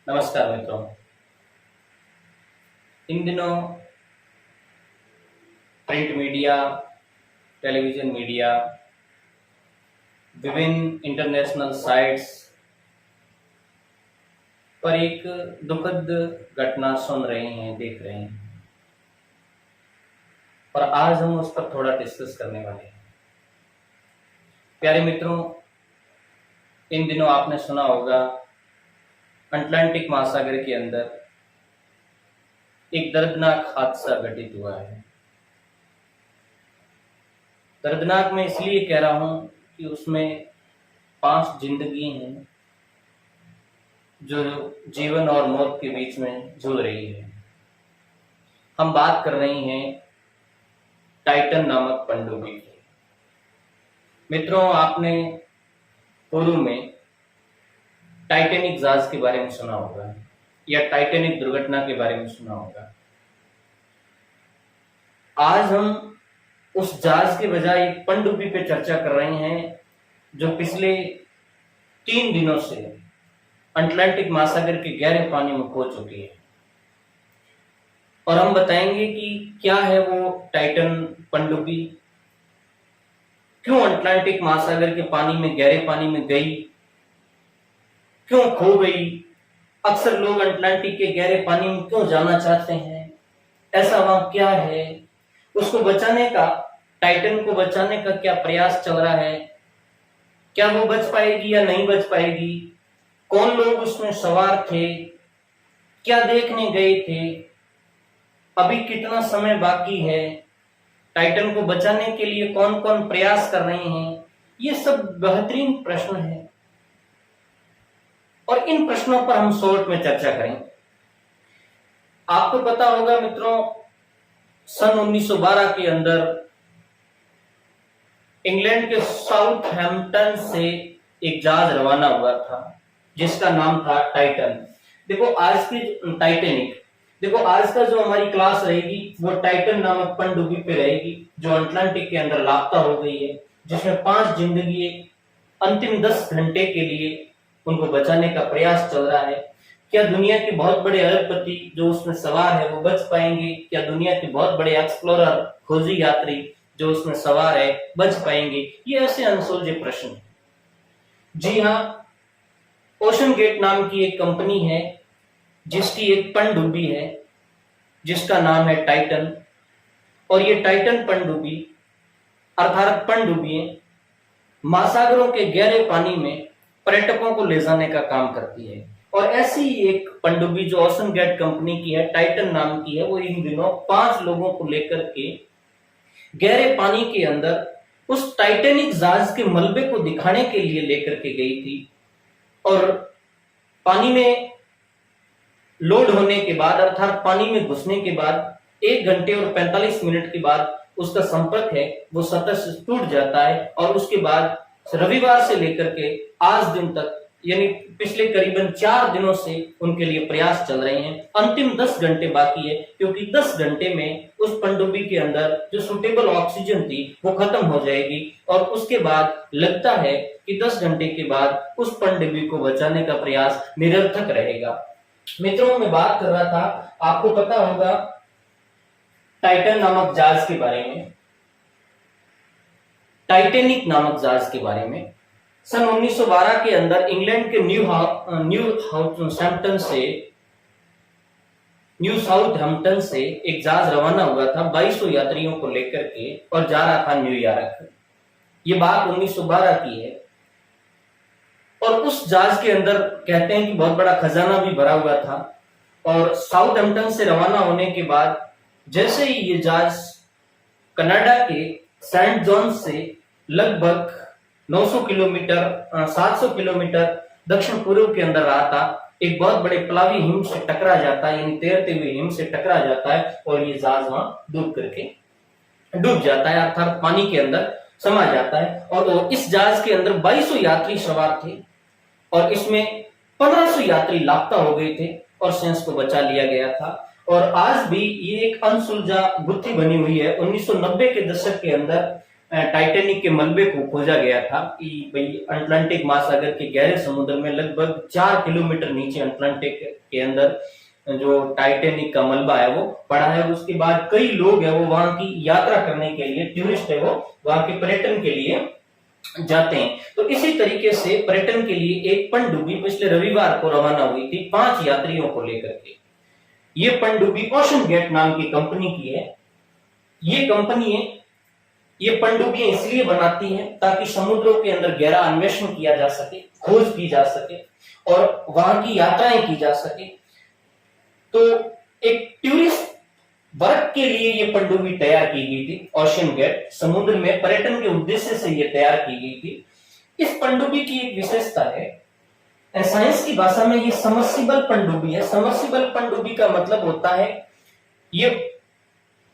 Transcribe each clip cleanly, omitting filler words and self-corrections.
नमस्कार मित्रों। इन दिनों प्रिंट मीडिया, टेलीविजन मीडिया, विभिन्न इंटरनेशनल साइट्स पर एक दुखद घटना सुन रहे हैं, देख रहे हैं और आज हम उस पर थोड़ा डिस्कस करने वाले हैं। प्यारे मित्रों, इन दिनों आपने सुना होगा अटलांटिक महासागर के अंदर एक दर्दनाक हादसा घटित हुआ है। दर्दनाक मैं इसलिए कह रहा हूं कि उसमें 5 जिंदगी हैं जो जीवन और मौत के बीच में जूझ रही है। हम बात कर रहे हैं टाइटन नामक पनडुब्बी की। मित्रों, आपने पूर्व में टाइटैनिक जहाज के बारे में सुना होगा या टाइटैनिक दुर्घटना के बारे में सुना होगा। आज हम उस जहाज के बजाय एक पनडुब्बी पे चर्चा कर रहे हैं जो पिछले 3 दिनों से अटलांटिक महासागर के गहरे पानी में खो चुकी है और हम बताएंगे कि क्या है वो टाइटन पनडुब्बी, क्यों अटलांटिक महासागर के पानी में, गहरे पानी में गई, क्यों खो गई। अक्सर लोग अटलांटिक के गहरे पानी में क्यों जाना चाहते हैं, ऐसा वहां क्या है, उसको बचाने का, टाइटन को बचाने का क्या प्रयास चल रहा है, क्या वो बच पाएगी या नहीं बच पाएगी, कौन लोग उसमें सवार थे, क्या देखने गए थे, अभी कितना समय बाकी है, टाइटन को बचाने के लिए कौन कौन प्रयास कर रहे हैं। ये सब बेहतरीन प्रश्न है और इन प्रश्नों पर हम शॉर्ट में चर्चा करें। आपको पता होगा मित्रों, सन 1912 के अंदर इंग्लैंड के साउथहैम्पटन से एक जहाज रवाना हुआ था जिसका नाम था टाइटन। देखो आज की टाइटैनिक, देखो आज का जो हमारी क्लास रहेगी वो टाइटन नामक पनडुब्बी पे रहेगी जो अटलांटिक के अंदर लापता हो गई है, जिसमें 5 जिंदगी अंतिम 10 घंटे के लिए उनको बचाने का प्रयास चल रहा है। क्या दुनिया के बहुत बड़े अरबपति जो उसमें सवार है वो बच पाएंगे? क्या दुनिया के बहुत बड़े एक्सप्लोरर, खोजी यात्री जो उसमें सवार है बच पाएंगे? ये ऐसे अनसुलझे प्रश्न। जी हाँ, ओशन गेट नाम की एक कंपनी है जिसकी एक पनडुब्बी है जिसका नाम है टाइटन, और ये टाइटन पनडुब्बी अर्थात पनडुब्बियां महासागरों के गहरे पानी में पर्यटकों को ले जाने का काम करती है। और ऐसी ही एक पनडुब्बी जो ओशन गेट कंपनी की है, टाइटन नाम की है, वो इन दिनों 5 लोगों को लेकर के गहरे पानी के अंदर उस टाइटैनिक जहाज के मलबे को दिखाने के लिए लेकर के गई थी। और पानी में लोड होने के बाद अर्थात पानी में घुसने के बाद 1 घंटे और 45 मिनट के बाद उसका संपर्क है वो सतह से टूट जाता है और उसके बाद रविवार से लेकर के आज दिन तक यानी पिछले करीबन 4 दिनों से उनके लिए प्रयास चल रहे हैं। अंतिम 10 घंटे बाकी है क्योंकि 10 घंटे में उस पनडुब्बी के अंदर जो सुटेबल ऑक्सीजन थी वो खत्म हो जाएगी और उसके बाद लगता है कि 10 घंटे के बाद उस पनडुब्बी को बचाने का प्रयास निरर्थक रहेगा। मित्रों, मैं बात कर रहा था, आपको पता होगा टाइटन नामक जहाज के बारे में, टाइटैनिक नामक जहाज के बारे में। सन 1912 के अंदर इंग्लैंड के न्यू साउथहैम्पटन से एक जहाज रवाना हुआ था 2200 यात्रियों को लेकर के और जा रहा था न्यूयॉर्क। ये बात 1912 की है और उस जहाज के अंदर कहते हैं कि बहुत बड़ा खजाना भी भरा हुआ था। और साउथहैम्पटन से रवाना होने के बाद जैसे ही ये जहाज कनाडा के सेंट जॉन्स से लगभग 900 किलोमीटर 700 किलोमीटर दक्षिण पूर्व के अंदर रहा था, एक बहुत बड़े प्लावी हिम से टकरा जाता है, यानी तैरते हुए हिम से टकरा जाता है और ये जहाज वहां डूब जाता है अर्थात पानी के अंदर समा जाता है। और इस जहाज के अंदर 2200 यात्री सवार थे और इसमें 1500 यात्री लापता हो गए थे और सेंस को बचा लिया गया था। और आज भी ये एक अनसुलझा गुत्थी बनी हुई है। 1990 के दशक के अंदर टाइटैनिक के मलबे को खोजा गया था कि भाई अटलांटिक महासागर के गहरे समुद्र में लगभग 4 किलोमीटर नीचे अटलांटिक के अंदर जो टाइटैनिक का मलबा है वो पड़ा है। उसके बाद कई लोग है वो वहां की यात्रा करने के लिए, टूरिस्ट है वो वहां के पर्यटन के लिए जाते हैं। तो इसी तरीके से पर्यटन के लिए एक पनडुब्बी पिछले रविवार को रवाना हुई थी 5 यात्रियों को लेकर के। ये पनडुब्बी ओशन गेट नाम की कंपनी की है। ये कंपनी है, ये पनडुब्बियां इसलिए बनाती हैं ताकि समुद्रों के अंदर गहरा अन्वेषण किया जा सके, खोज की जा सके और वहां की यात्राएं की जा सके। तो एक टूरिस्ट वर्ग के लिए ये पनडुब्बी तैयार की गई थी। ओशन गेट समुद्र में पर्यटन के उद्देश्य से ये तैयार की गई थी। इस पनडुब्बी की एक विशेषता है, साइंस की भाषा में ये सबमर्सिबल पनडुब्बी है। सबमर्सिबल पनडुब्बी का मतलब होता है ये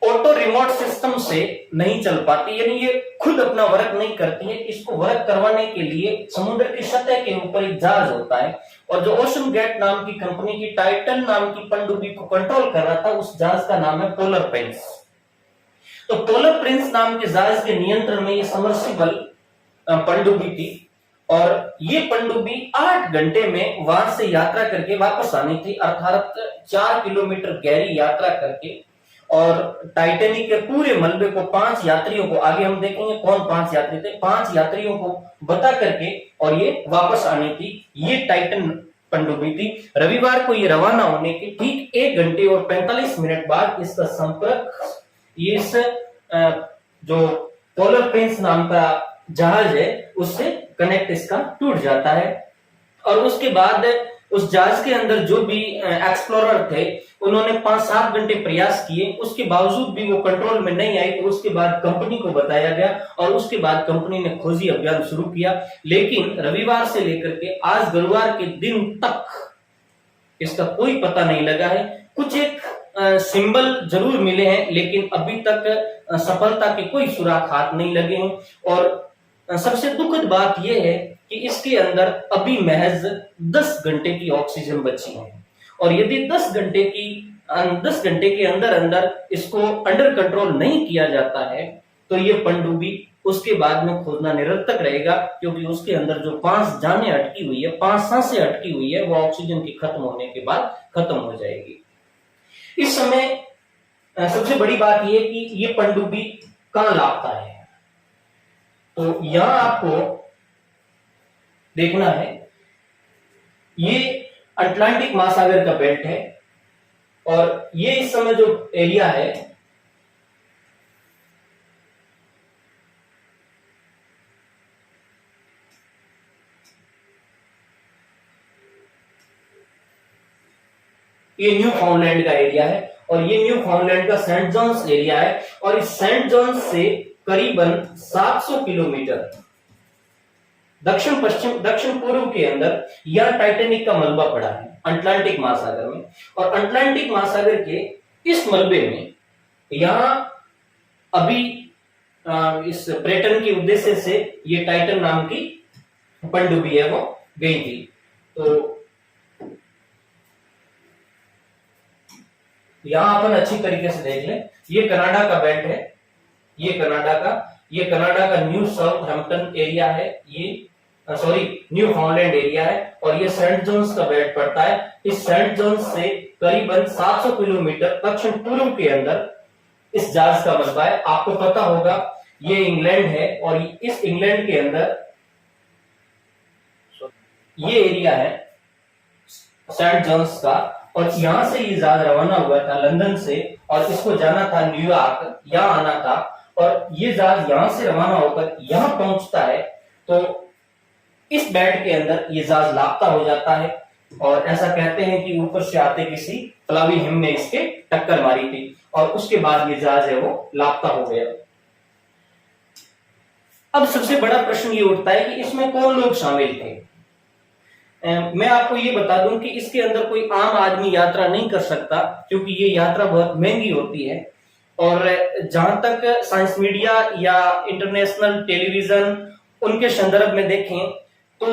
ऑटो रिमोट सिस्टम से नहीं चल पाती, यानी ये खुद अपना वर्क नहीं करती है। इसको वर्क करवाने के लिए समुद्र की सतह के ऊपर एक जहाज होता है और जो ओशन गेट नाम की कंपनी की टाइटन नाम की पनडुब्बी को कंट्रोल कर रहा था, उस जहाज का नाम है पोलर प्रिंस। तो पोलर प्रिंस नाम के जहाज के नियंत्रण में ये सबमर्सिबल पनडुब्बी थी और ये पनडुब्बी 8 घंटे में वहां से यात्रा करके वापस आनी थी, अर्थात 4 किलोमीटर गहरी यात्रा करके। और टाइटैनिक के पूरे मलबे को 5 यात्रियों को, आगे हम देखेंगे कौन 5 यात्री थे, 5 यात्रियों को बता करके और ये वापस आनी थी। ये टाइटन पनडुब्बी थी। रविवार को ये रवाना होने के ठीक 1 घंटे और 45 मिनट बाद इसका संपर्क इस जो पोलर प्रिंस नाम का जहाज है उससे कनेक्ट इसका टूट जाता है। और उसके बाद उस जहाज के अंदर जो भी एक्सप्लोरर थे उन्होंने 5-7 घंटे प्रयास किए, उसके बावजूद भी वो कंट्रोल में नहीं आई। तो उसके बाद कंपनी को बताया गया और उसके बाद कंपनी ने खोजी अभियान शुरू किया। लेकिन रविवार से लेकर के आज गुरुवार के दिन तक इसका कोई पता नहीं लगा है। कुछ एक सिंबल जरूर मिले हैं लेकिन अभी तक सफलता के कोई सुराग हाथ नहीं लगे हैं। और सबसे दुखद बात यह है कि इसके अंदर अभी महज 10 घंटे की ऑक्सीजन बची है और यदि 10 घंटे के अंदर अंदर इसको अंडर कंट्रोल नहीं किया जाता है तो ये पनडुब्बी उसके बाद में खोजना निरर्थक रहेगा, क्योंकि उसके अंदर जो 5 जानें अटकी हुई है, 5 सांसें अटकी हुई है, वो ऑक्सीजन के खत्म होने के बाद खत्म हो जाएगी। इस समय सबसे बड़ी बात यह कि ये पनडुब्बी कहां लापता है। तो यहां आपको देखना है, ये अटलांटिक महासागर का बेल्ट है और ये इस समय जो एरिया है ये न्यू फाउंडलैंड का एरिया है और ये न्यू फाउंडलैंड का सेंट जॉन्स एरिया है। और इस सेंट जॉन्स से करीबन 700 किलोमीटर दक्षिण पूर्व के अंदर यह टाइटैनिक का मलबा पड़ा है अटलांटिक महासागर में। और अटलांटिक महासागर के इस मलबे में यहां अभी इस पर्यटन के उद्देश्य से ये टाइटन नाम की पनडुब्बी है वो गई थी। तो यहां अपन अच्छी तरीके से देख लें, ये कनाडा का बेल्ट है, ये कनाडा का न्यू साउथहैम्पटन एरिया है, ये न्यू फाउंडलैंड एरिया है और ये सेंट जॉन्स का बेल्ट पड़ता है। इस सेंट जॉन्स से करीबन 700 किलोमीटर दक्षिण पूर्व के अंदर इस जहाज का मलबा है। आपको पता होगा ये इंग्लैंड है और इस इंग्लैंड के अंदर ये एरिया है सेंट जॉन्स का और यहां से ये जहाज रवाना हुआ था लंदन से और इसको जाना था न्यूयॉर्क, यहां आना था और ये जहाज यहां से रवाना होकर यहां पहुंचता है तो इस बेल्ट के अंदर ये जहाज लापता हो जाता है। और ऐसा कहते हैं कि ऊपर से आते किसी प्लावी हिम ने इसके टक्कर मारी थी और उसके बाद ये जहाज है वो लापता हो गया। अब सबसे बड़ा प्रश्न ये उठता है कि इसमें कौन लोग शामिल थे। मैं आपको ये बता दूं कि इसके अंदर कोई आम आदमी यात्रा नहीं कर सकता, क्योंकि ये यात्रा बहुत महंगी होती है। और जहां तक साइंस मीडिया या इंटरनेशनल टेलीविजन उनके संदर्भ में देखें तो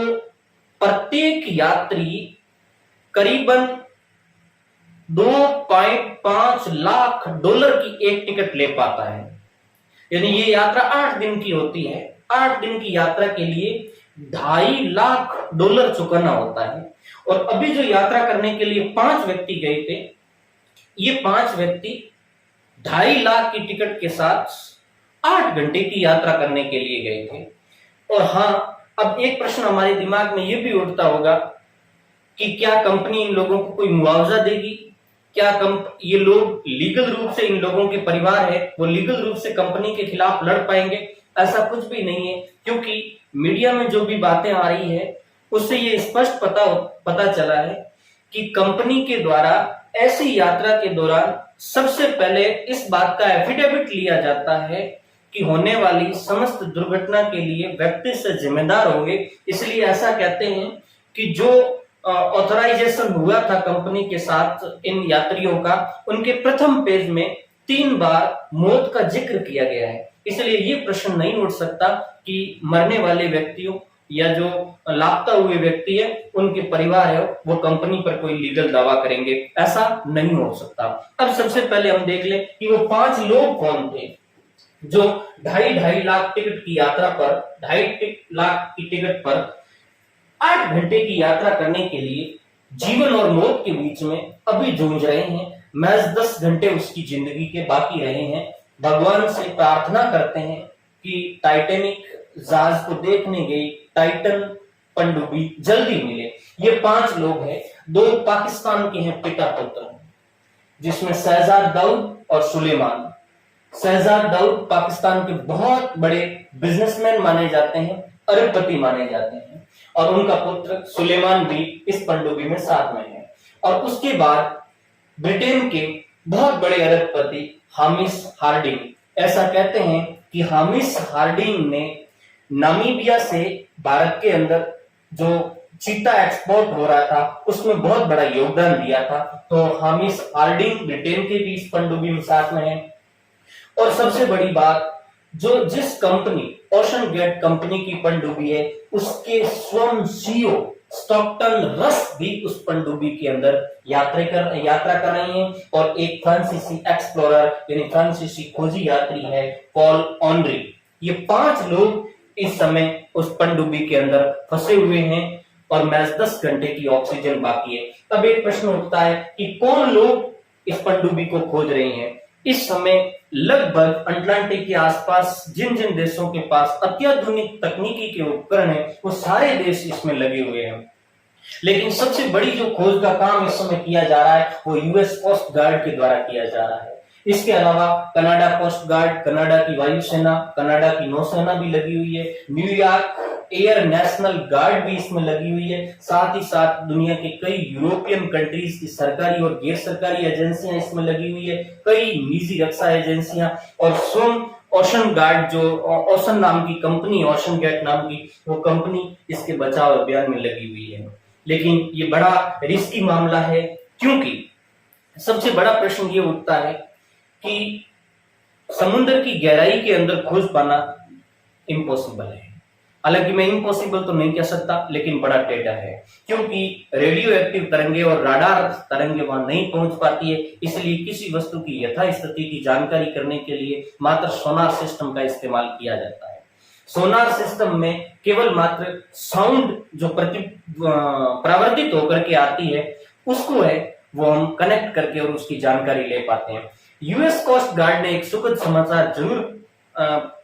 प्रत्येक यात्री करीबन $2.5 लाख की एक टिकट ले पाता है। यानी ये यात्रा 8 दिन की होती है। 8 दिन की यात्रा के लिए $2.5 लाख चुकाना होता है। और अभी जो यात्रा करने के लिए 5 व्यक्ति गए थे, ये 5 व्यक्ति 2.5 लाख की टिकट के साथ 8 घंटे की यात्रा करने के लिए गए थे। और हाँ, अब एक प्रश्न हमारे दिमाग में ये भी उठता होगा कि क्या कंपनी इन लोगों को कोई मुआवजा देगी? क्या ये लोग लीगल रूप से, इन लोगों के परिवार है वो लीगल रूप से कंपनी के खिलाफ लड़ पाएंगे? ऐसा कुछ भी नहीं है, क्योंकि मीडिया में जो भी बातें आ रही है उससे ये स्पष्ट पता चला है कि कंपनी के द्वारा ऐसी यात्रा के दौरान सबसे पहले इस बात का एफिडेविट लिया जाता है कि होने वाली समस्त दुर्घटना के लिए व्यक्ति से जिम्मेदार होंगे। इसलिए ऐसा कहते हैं कि जो ऑथराइजेशन हुआ था कंपनी के साथ इन यात्रियों का, उनके प्रथम पेज में 3 बार मौत का जिक्र किया गया है। इसलिए ये प्रश्न नहीं उठ सकता कि मरने वाले व्यक्तियों या जो लापता हुए व्यक्ति है उनके परिवार है वो कंपनी पर कोई लीगल दावा करेंगे, ऐसा नहीं हो सकता। अब सबसे पहले हम देख लें कि वो 5 लोग कौन थे जो 2.5 लाख टिकट की यात्रा पर, 2.5 लाख की टिकट पर 8 घंटे की यात्रा करने के लिए जीवन और मौत के बीच में अभी जूझ रहे हैं। महज 10 घंटे उसकी जिंदगी के बाकी रहे हैं। भगवान से प्रार्थना करते हैं कि टाइटैनिक जहाज को देखने गई टाइटन पनडुब्बी जल्दी मिले। ये 5 लोग हैं, 2 पाकिस्तान के हैं पिता पुत्र, जिसमें शहजाद दाऊद और सुलेमान। शहजाद दाऊद पाकिस्तान के बहुत बड़े बिजनेसमैन माने जाते हैं, अरबपति माने जाते हैं, और उनका पुत्र सुलेमान भी इस पनडुब्बी में साथ में है। और उसके बाद ब्रिटेन के बहुत बड़े अरबपति हामिश हार्डिंग, ऐसा कहते हैं कि हामिश हार्डिंग ने नामीबिया से भारत के अंदर जो चीता एक्सपोर्ट हो रहा था उसमें बहुत बड़ा योगदान दिया था। तो हामिश हार्डिंग ब्रिटेन के भी इस पनडुब्बी में साथ में है। और सबसे बड़ी बात, जो जिस कंपनी ओशन गेट कंपनी की पनडुब्बी है उसके स्वयं सीईओ स्टॉकटन रस भी उस पनडुब्बी के अंदर यात्रा कर रहे हैं। और एक फ्रांसीसी एक्सप्लोरर यानी फ्रांसीसी खोजी यात्री है पॉल ऑनरी। ये 5 लोग इस समय उस पनडुब्बी के अंदर फंसे हुए हैं और महज 10 घंटे की ऑक्सीजन बाकी है। तब एक प्रश्न उठता है कि कौन लोग इस पनडुब्बी को खोज रहे हैं? इस समय लगभग अटलांटिक के आसपास जिन जिन देशों के पास अत्याधुनिक तकनीकी के उपकरण हैं वो सारे देश इसमें लगे हुए हैं। लेकिन सबसे बड़ी जो खोज का काम इस समय किया जा रहा है वो यूएस कोस्ट गार्ड के द्वारा किया जा रहा है। इसके अलावा कनाडा कोस्ट गार्ड, कनाडा की वायुसेना, कनाडा की नौसेना भी लगी हुई है। न्यूयॉर्क एयर नेशनल गार्ड भी इसमें लगी हुई है। साथ ही साथ दुनिया के कई यूरोपियन कंट्रीज की सरकारी और गैर सरकारी एजेंसियां इसमें लगी हुई है, कई निजी रक्षा एजेंसियां, और स्वयं ओशन गार्ड जो ओशन नाम की कंपनी, ओशन गेट नाम की वो कंपनी इसके बचाव अभियान में लगी हुई है। लेकिन ये बड़ा रिस्की मामला है, क्योंकि सबसे बड़ा प्रश्न ये उठता है कि समुद्र की गहराई के अंदर खोज पाना इम्पॉसिबल है। हालांकि मैं इम्पॉसिबल तो नहीं कह सकता, लेकिन बड़ा टेढ़ा है, क्योंकि रेडियो एक्टिव तरंगे और राडार तरंगे वहां नहीं पहुंच पाती है। इसलिए किसी वस्तु की यथास्थिति की जानकारी करने के लिए मात्र सोनार सिस्टम का इस्तेमाल किया जाता है। सोनार सिस्टम में केवल मात्र साउंड जो परावर्तित होकर के आती है उसको है वो हम कनेक्ट करके और उसकी जानकारी ले पाते हैं। यूएस कोस्ट गार्ड ने एक सुखद समाचार जरूर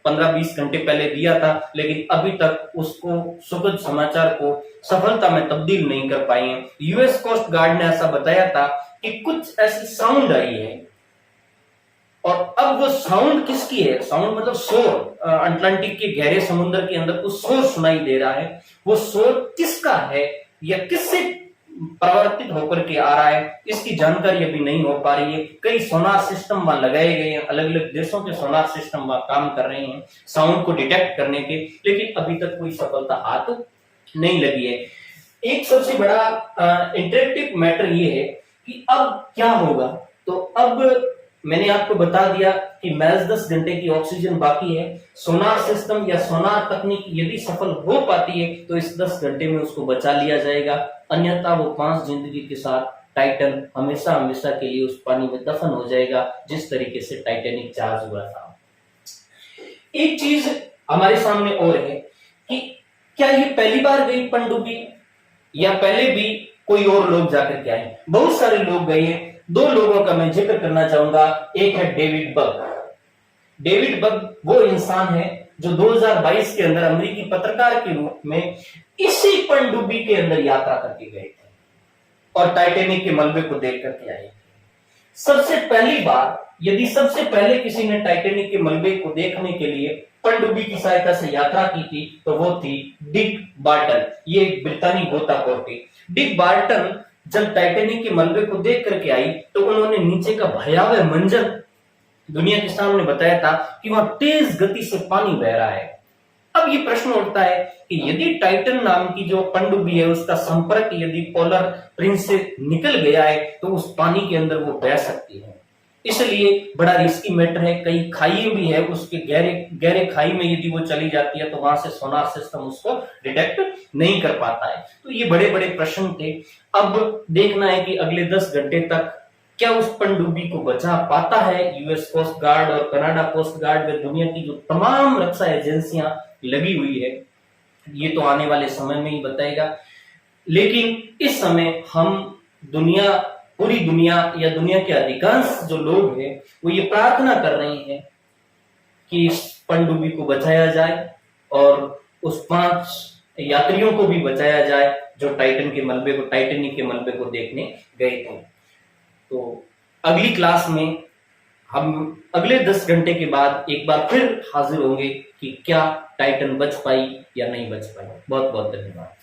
15-20 घंटे पहले दिया था, लेकिन अभी तक उसको सुखद समाचार को सफलता में तब्दील नहीं कर पाए हैं। यूएस कोस्ट गार्ड ने ऐसा बताया था कि कुछ ऐसी साउंड आई है, और अब वो साउंड किसकी है? साउंड मतलब शोर। अटलांटिक के गहरे समुद्र के अंदर कुछ शोर सुनाई दे रहा है। वो शोर किसका है या किससे परिवर्तित होकर के आ रहा है, इसकी जानकारी अभी नहीं हो पा रही है। कई सोनार सिस्टम वहां लगाए गए हैं, अलग अलग देशों के सोनार सिस्टम वहां काम कर रहे हैं साउंड को डिटेक्ट करने के, लेकिन अभी तक कोई सफलता हाथ नहीं लगी है। एक सबसे बड़ा इंटरेक्टिव मैटर ये है कि अब क्या होगा। तो अब मैंने आपको बता दिया कि महज 10 घंटे की ऑक्सीजन बाकी है। सोनार सिस्टम या सोनार तकनीक यदि सफल हो पाती है तो इस 10 घंटे में उसको बचा लिया जाएगा, अन्यथा वो 5 जिंदगी के साथ टाइटन हमेशा हमेशा के लिए उस पानी में दफन हो जाएगा, जिस तरीके से टाइटैनिक जहाज हुआ था। एक चीज हमारे सामने और है कि क्या ये पहली बार गई पनडुब्बी या पहले भी कोई और लोग जाकर के आए? बहुत सारे लोग गए हैं। दो लोगों का मैं जिक्र करना चाहूंगा। एक है डेविड बग। डेविड बग वो इंसान है जो 2022 के अंदर अमेरिकी पत्रकार के रूप में इसी पनडुब्बी के अंदर यात्रा करके गए थे और टाइटैनिक के मलबे को देख करके आए। सबसे पहली बार यदि सबसे पहले किसी ने टाइटैनिक के मलबे को देखने के लिए पनडुब्बी की सहायता से यात्रा की थी तो वो थी डिक बार्टन। ये एक ब्रितानी गोताखोर थे। डिक बार्टन जब टाइटैनिक के मलबे को देख करके आई तो उन्होंने नीचे का भयावह मंजर दुनिया के सामने बताया था कि वहां तेज गति से पानी बह रहा है। अब ये प्रश्न उठता है कि यदि टाइटन नाम की जो पनडुब्बी है उसका संपर्क यदि पोलर प्रिंस से निकल गया है तो उस पानी के अंदर वो बह सकती है। इसलिए बड़ा रिस्की मैटर है। कई खाई भी है, उसके गहरे खाई में यदि वो चली जाती है तो वहां से सोनार सिस्टम उसको डिटेक्ट नहीं कर पाता है। तो ये बड़े बड़े प्रश्न थे। अब देखना है कि अगले 10 घंटे तक क्या उस पनडुब्बी को बचा पाता है यूएस कोस्ट गार्ड और कनाडा कोस्ट गार्ड व दुनिया की जो तमाम रक्षा एजेंसियां लगी हुई है। ये तो आने वाले समय में ही बताएगा। लेकिन इस समय हम पूरी दुनिया या दुनिया के अधिकांश जो लोग हैं वो ये प्रार्थना कर रहे हैं कि इस पनडुब्बी को बचाया जाए और उस 5 यात्रियों को भी बचाया जाए जो टाइटैनिक के मलबे को देखने गए थे। तो अगली क्लास में हम अगले 10 घंटे के बाद एक बार फिर हाजिर होंगे कि क्या टाइटन बच पाई या नहीं बच पाई। बहुत बहुत धन्यवाद।